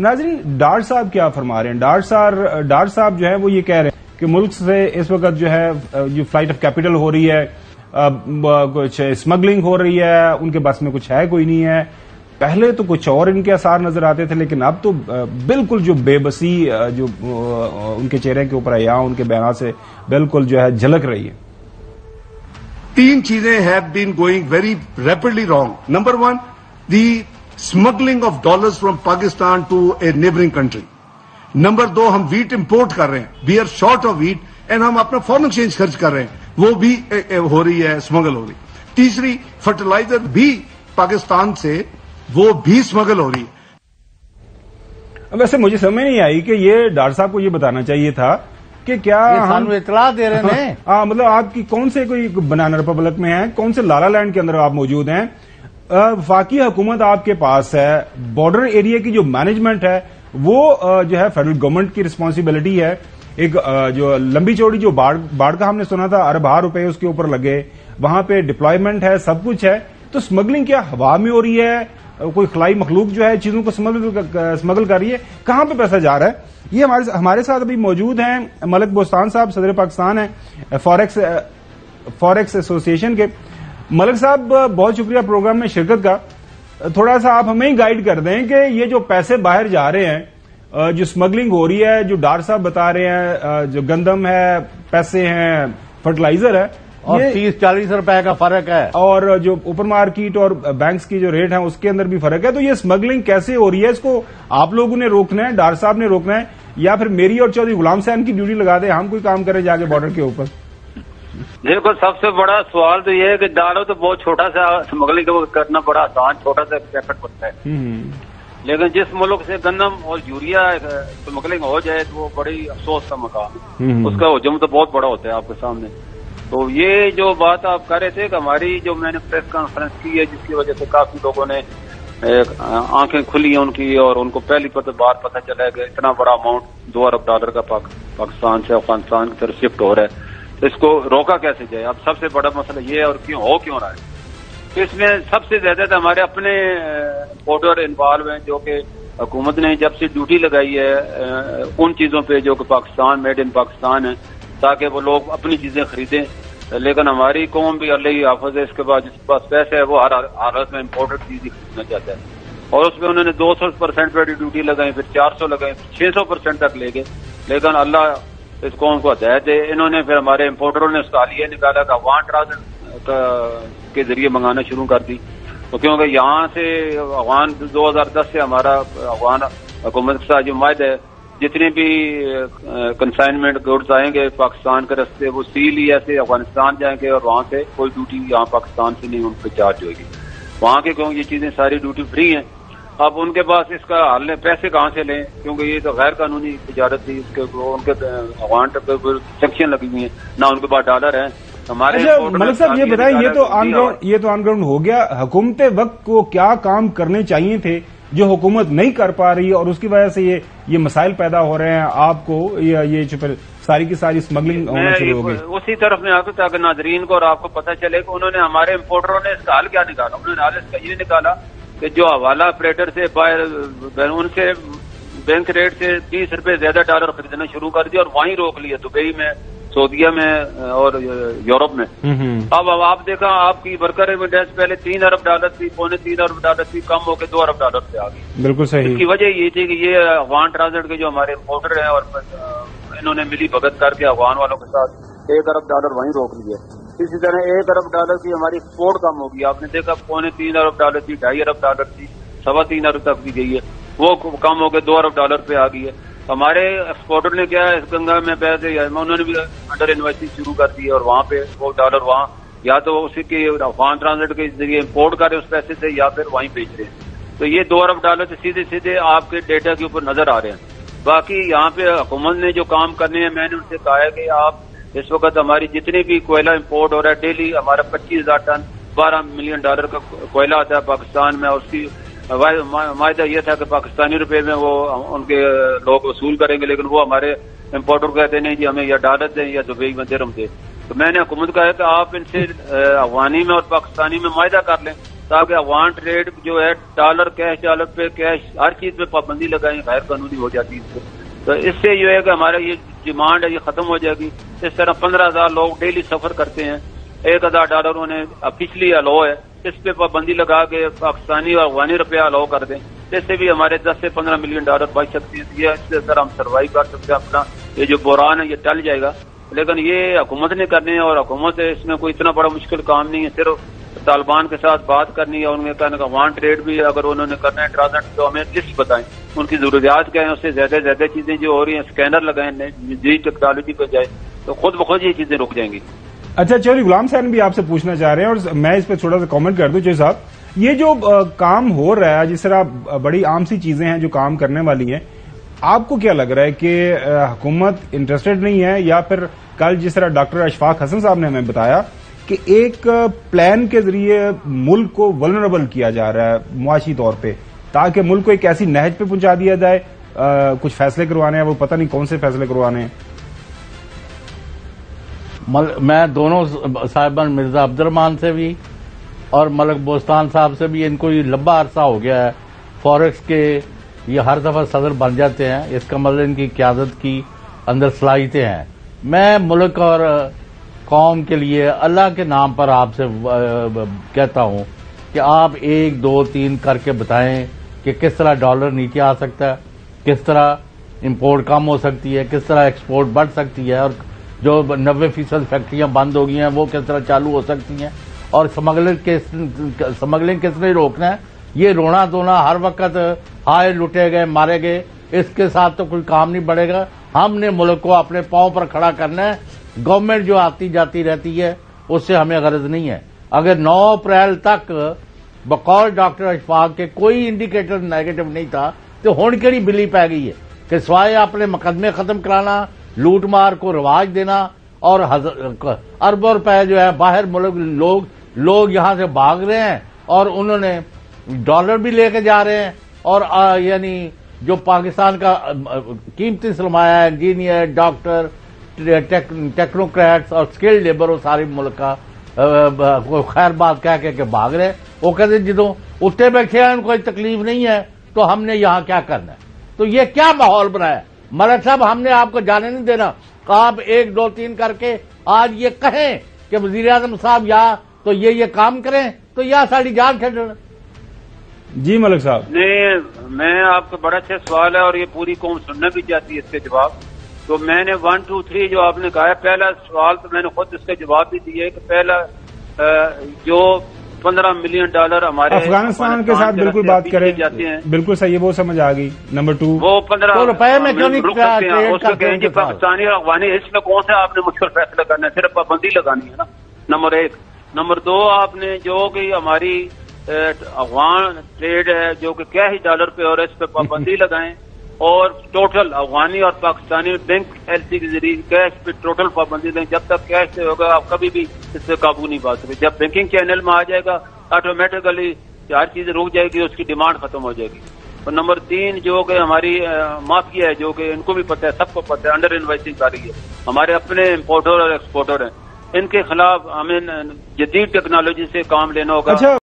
ناظرین، ڈار صاحب کیا فرما رہے ہیں؟ ڈار صاحب جو ہے وہ یہ کہہ رہے ہیں کہ ملک سے اس وقت جو ہے جو فلائٹ آف کیپٹل ہو رہی ہے، کچھ اسمگلنگ ہو رہی ہے، ان کے بس میں کچھ ہے کوئی نہیں ہے. پہلے تو کچھ اور ان کے آثار نظر آتے تھے، لیکن اب تو بالکل جو بے بسی جو ان کے چہرے کے اوپر ہے یا ان کے بیانات سے بالکل جو ہے جھلک رہی ہے. تین چیزیں have been going very rapidly wrong. Number one, the smuggling of dollars from Pakistan to a neighboring country. Number دو، ہم ویٹ امپورٹ کر رہے ہیں، we are short of wheat and ہم اپنا فورن ایکسچینج خرچ کر رہے ہیں، وہ بھی ہو رہی ہے، اسمگل ہو رہی. تیسری، فرٹیلائزر بھی پاکستان سے وہ بھی اسمگل ہو رہی ہے. ویسے مجھے سمجھ نہیں آئی کہ یہ ڈار صاحب کو یہ بتانا چاہیے تھا کہ کیا ہم اطلاع دے رہے ہیں. مطلب آپ کی کون سے کوئی بنانا ریپبلک میں ہیں، کون سے لالا لینڈ کے اندر آپ موجود ہیں؟ وفاقی حکومت آپ کے پاس ہے، بارڈر ایریا کی جو مینجمنٹ ہے وہ جو ہے فیڈرل گورنمنٹ کی رسپانسبلٹی ہے. ایک جو لمبی چوڑی جو باڑ کا ہم نے سنا تھا ارب روپے اس کے اوپر لگے، وہاں پہ ڈپلائمنٹ ہے، سب کچھ ہے. تو اسمگلنگ کیا ہوا میں ہو رہی ہے؟ کوئی خلائی مخلوق جو ہے چیزوں کو اسمگل کر رہی ہے؟ کہاں پہ پیسہ جا رہا ہے؟ یہ ہمارے ساتھ ابھی موجود ہیں ملک بوستان صاحب، صدر پاکستان ہیں فوریکس ایسوسی ایشن کے. ملک صاحب بہت شکریہ پروگرام میں شرکت کا. تھوڑا سا آپ ہمیں ہی گائیڈ کر دیں کہ یہ جو پیسے باہر جا رہے ہیں، جو اسمگلنگ ہو رہی ہے، جو ڈار صاحب بتا رہے ہیں، جو گندم ہے، پیسے ہیں، فرٹیلائزر ہے، اور 30-40 روپے کا فرق ہے، اور جو اوپن مارکیٹ اور بینکس کی جو ریٹ ہے اس کے اندر بھی فرق ہے. تو یہ اسمگلنگ کیسے ہو رہی ہے؟ اس کو آپ لوگوں نے روکنا ہے، ڈار صاحب نے روکنا ہے، یا پھر میری اور چودھری غلام حسین کی ڈیوٹی لگا دیں، ہم کوئی کام کریں جا کے بارڈر کے اوپر؟ دیکھو، سب سے بڑا سوال تو یہ ہے کہ ڈالر تو بہت چھوٹا سا اسمگلنگ کرنا بڑا آسان، چھوٹا سا پیکٹ پڑتا ہے، لیکن جس ملک سے گندم اور یوریا اسمگلنگ ہو جائے تو وہ بڑی افسوس کا مقام ہے، اس کا حجم تو بہت بڑا ہوتا ہے آپ کے سامنے. تو یہ جو بات آپ کر رہے تھے کہ ہماری جو میں نے پریس کانفرنس کی ہے جس کی وجہ سے کافی لوگوں نے آنکھیں کھلی ہیں ان کی، اور ان کو پہلی بار پتہ چلا ہے کہ اتنا بڑا اماؤنٹ $2 ارب کا پاکستان سے افغانستان کی طرف شفٹ ہو رہا ہے، تو اس کو روکا کیسے جائے؟ اب سب سے بڑا مسئلہ یہ ہے، اور کیوں رہا ہے. تو اس میں سب سے زیادہ تو ہمارے اپنے بارڈر انوالو ہیں، جو کہ حکومت نے جب سے ڈیوٹی لگائی ہے ان چیزوں پہ جو کہ پاکستان میڈ ان پاکستان ہے، تاکہ وہ لوگ اپنی چیزیں خریدیں. لیکن ہماری قوم بھی اللہ ہی حافظ ہے، اس کے بعد جس کے پاس پیسے ہے وہ ہر حالت میں امپورٹڈ چیز ہی خریدنا چاہتا ہے، اور اس پہ انہوں نے 200% پہ ڈیوٹی لگائی، پھر 400 لگائی، 600% تک لے گئے. لیکن اللہ اس قوم کو ہدایت دے، انہوں نے پھر ہمارے امپورٹروں نے اس کا حلیہ نکالا کہ افغان ٹرانزٹ کے ذریعے منگانا شروع کر دی. تو کیونکہ یہاں سے افغان 2010 سے ہمارا افغان حکومت کے ساتھ جو معاہدہ ہے، جتنے بھی کنسائنمنٹ گوڈز آئیں گے پاکستان کے رستے وہ CLEA سے افغانستان جائیں گے، اور وہاں سے کوئی ڈیوٹی یہاں پاکستان سے نہیں ان پہ چارج ہوئے گی. وہاں کے کیوں یہ چیزیں ساری ڈیوٹی فری ہیں. اب ان کے پاس اس کا حل پیسے کہاں سے لیں، کیونکہ یہ تو غیر قانونی تجارت تھی، اس کے ان کے افغان سیکشن لگی ہوئی ہیں، نہ ان کے پاس ڈالر ہیں. ہمارے ملک صاحب یہ بتائیں، یہ تو آن گراؤنڈ ہو گیا، حکومت وقت کو کیا کام کرنے چاہیے تھے جو حکومت نہیں کر پا رہی ہے، اور اس کی وجہ سے یہ مسائل پیدا ہو رہے ہیں آپ کو، یہ جو پھر ساری کی ساری اسمگلنگ ہونا شروع ہو گئی؟ اسی طرف میں آتا تاکہ ناظرین کو اور آپ کو پتہ چلے کہ انہوں نے ہمارے امپورٹروں نے اس کا حل کیا نکالا. انہوں نے حل اس کا یہ نکالا کہ جو حوالہ آپریٹر سے ان سے بینک ریٹ سے 30 روپے زیادہ ڈالر خریدنا شروع کر دیا، اور وہیں روک لیا، دبئی میں، سعودیہ میں اور یورپ میں. اب آپ دیکھا آپ کی ورکر ایویڈنس پہلے $3 ارب تھی، $3.25 ارب تھی، کم ہو کے $2 ارب پہ آ گئی. بالکل صحیح. اس کی وجہ یہ تھی کہ یہ افغان ٹرانزٹ کے جو ہمارے امپورٹر ہیں، اور انہوں نے ملی بھگت کر کے افغان والوں کے ساتھ $1 ارب وہیں روک لیے. اسی طرح $1 ارب کی ہماری ایکسپورٹ کم ہوگی. آپ نے دیکھا $3.25 ارب تھی، $2.5 ارب تھی، $3.25 ارب تک بھی گئی ہے، وہ کم ہو کے $2 ارب پہ آ گئی ہے. ہمارے ایکسپورٹر نے کیا ہے، اس گنگا میں پیسے انہوں نے بھی انڈر انویسٹنگ شروع کر دی ہے، اور وہاں پہ وہ ڈالر وہاں یا تو اسی کے افغان ٹرانزٹ کے ذریعے امپورٹ کر رہے اس پیسے سے، یا پھر وہیں بیچ رہے ہیں. تو یہ $2 ارب سیدھے آپ کے ڈیٹا کے اوپر نظر آ رہے ہیں. باقی یہاں پہ حکومت نے جو کام کرنے ہیں، میں نے ان سے کہا ہے کہ آپ اس وقت ہماری جتنی بھی کوئلہ امپورٹ ہو رہا ہے ڈیلی، ہمارا 25,000 ٹن $12 ملین کا کوئلہ آتا ہے پاکستان میں، اور اس کی معاہدہ یہ تھا کہ پاکستانی روپے میں وہ ان کے لوگ وصول کریں گے، لیکن وہ ہمارے امپورٹر کہتے نہیں جی ہمیں یا ڈالر دیں یا دبئی میں درہم دیں. تو میں نے حکومت کہا ہے کہ آپ ان سے افغانی میں اور پاکستانی میں معاہدہ کر لیں تاکہ افغان ٹریڈ جو ہے ڈالر پہ کیش ہر چیز پہ پابندی لگائیں، غیر قانونی ہو جاتی ہے تو اس سے جو ہے کہ ہمارا یہ ڈیمانڈ ہے یہ ختم ہو جائے گی. اس طرح 15,000 لوگ ڈیلی سفر کرتے ہیں، $1,000 انہیں آفیشلی الاؤ ہے، اس پہ پابندی لگا کے پاکستانی اور افغانی روپیہ الاؤ کر دیں، اس سے بھی ہمارے $10 سے $15 ملین بچ سکتے ہیں. یہ اس سے سر ہم سروائیو کر سکتے ہیں، اپنا یہ جو بحران ہے یہ ٹل جائے گا. لیکن یہ حکومت نے کرنے ہیں اور حکومت اس میں کوئی اتنا بڑا مشکل کام نہیں ہے، صرف طالبان کے ساتھ بات کرنی ہے اور ان کے کہنے کا وان ٹریڈ بھی اگر انہوں نے کرنا ہے ٹرانزیکٹ تو ہمیں لسٹ بتائیں، ان کی ضروریات کیا ہیں، اس سے زیادہ چیزیں جو ہو رہی ہیں اسکینر لگائیں نئی ٹیکنالوجی پہ جائے تو خود بخود یہ چیزیں رک جائیں گی. اچھا چودھری غلام حسین بھی آپ سے پوچھنا چاہ رہے ہیں اور میں اس پہ تھوڑا سا کامنٹ کر دوں چودھری صاحب، یہ جو کام ہو رہا ہے جس طرح بڑی عام سی چیزیں ہیں جو کام کرنے والی ہیں، آپ کو کیا لگ رہا ہے کہ حکومت انٹرسٹڈ نہیں ہے یا پھر کل جس طرح ڈاکٹر اشفاق حسن صاحب نے ہمیں بتایا کہ ایک پلان کے ذریعے ملک کو ولنریبل کیا جا رہا ہے معاشی طور پہ تاکہ ملک کو ایک ایسی نہج پہ پہنچا دیا جائے، کچھ فیصلے کروانے ہیں، وہ پتہ نہیں کون سے فیصلے کروانے ہیں. میں دونوں صاحبان مرزا عبد الرحمان سے بھی اور ملک بوستان صاحب سے بھی، ان کو یہ لمبا عرصہ ہو گیا ہے فوریکس کے یہ ہر دفعہ صدر بن جاتے ہیں، اس کا مطلب ان کی قیادت کی اندر صلاحیتیں ہیں. میں ملک اور قوم کے لیے اللہ کے نام پر آپ سے کہتا ہوں کہ آپ 1 2 3 کر کے بتائیں کہ کس طرح ڈالر نیچے آ سکتا ہے، کس طرح امپورٹ کم ہو سکتی ہے، کس طرح ایکسپورٹ بڑھ سکتی ہے، اور جو 90% فیکٹریاں بند ہو گئی ہیں وہ کس طرح چالو ہو سکتی ہیں، اور سمگلنگ کس نے روکنا ہے. یہ رونا دھونا ہر وقت ہائے لٹے گئے مارے گئے، اس کے ساتھ تو کوئی کام نہیں بڑھے گا. ہم نے ملک کو اپنے پاؤں پر کھڑا کرنا ہے. گورنمنٹ جو آتی جاتی رہتی ہے اس سے ہمیں غرض نہیں ہے. اگر 9 اپریل تک بقول ڈاکٹر اشفاق کے کوئی انڈیکیٹر نیگیٹو نہیں تھا تو ہون کیڑی بلی پی گئی ہے کہ سوائے اپنے مقدمے ختم کرانا، لوٹ مار کو رواج دینا اور اربوں روپے جو ہے باہر ملک لوگ یہاں سے بھاگ رہے ہیں اور انہوں نے ڈالر بھی لے کے جا رہے ہیں، اور یعنی جو پاکستان کا قیمتی سرمایہ ہے، انجینئر، ڈاکٹر، ٹیکنوکریٹس اور اسکل لیبر، وہ سارے ملک کا خیر بات کہہ کے بھاگ رہے. وہ کہتے جدوں اٹھے بیٹھے ہیں ان کو کوئی تکلیف نہیں ہے تو ہم نے یہاں کیا کرنا ہے. تو یہ کیا ماحول بنایا ہے ملک صاحب؟ ہم نے آپ کو جانے نہیں دینا. آپ 1 2 3 کر کے آج یہ کہیں کہ وزیر اعظم صاحب یا تو یہ کام کریں تو یا ساری جان کھیلنا. جی ملک صاحب. نہیں، میں آپ کا بڑا اچھا سوال ہے اور یہ پوری قوم سننا بھی چاہتی ہے اس کے جواب. تو میں نے 1 2 3 جو آپ نے کہا ہے پہلا سوال تو میں نے خود اس کا جواب بھی دیا ہے کہ پہلا جو $15 ملین ہمارے افغانستان کے ساتھ بالکل بات کریں جاتے ہیں، بالکل صحیح، وہ سمجھ آ گئی. نمبر 2 وہ 15 روپے میں کیوں نہیں رک سکتے ہیں. اس کو کہیں گے پاکستانی اور افغانی، اس میں کون سا آپ نے مشکل فیصلہ کرنا ہے؟ صرف پابندی لگانی ہے نا، نمبر 1. نمبر 2 آپ نے جو کہ ہماری افغان ٹریڈ ہے جو کہ کیا ہی ڈالر پہ اور اس پہ پابندی لگائیں، اور ٹوٹل افغانی اور پاکستانی بینک ایل سی کے ذریعے کیش پہ ٹوٹل پابندی دیں. جب تک کیش سے ہوگا آپ کبھی بھی اس پہ قابو نہیں پا سکتے. جب بینکنگ چینل میں آ جائے گا آٹومیٹیکلی ہر چیز رک جائے گی، اس کی ڈیمانڈ ختم ہو جائے گی. اور نمبر 3 جو کہ ہماری مافیا ہے جو کہ ان کو بھی پتہ ہے، سب کو پتہ ہے، انڈر انوائسنگ کر رہی ہے، ہمارے اپنے امپورٹر اور ایکسپورٹر ہیں، ان کے خلاف ہمیں جدید ٹیکنالوجی سے کام لینا ہوگا.